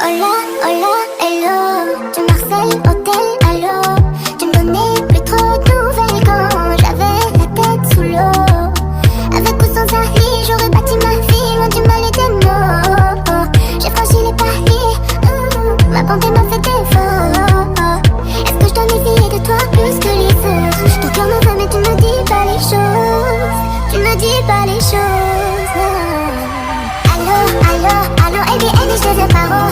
Hola, hola, hello. Tu me harcèles, hôtel, allô. Tu me donnais plus trop de nouvelles quand j'avais la tête sous l'eau. Avec ou sans Ali, j'aurais bâti ma vie loin du mal et des mots. J'ai franchi les paris, ma bonté m'a fait défaut. Est-ce que je dois méfier de toi plus que les autres? Ton cœur me veut mais tu me dis pas les choses. Tu me dis pas les choses. Allô, allô, allô, ABN et je les ai paro.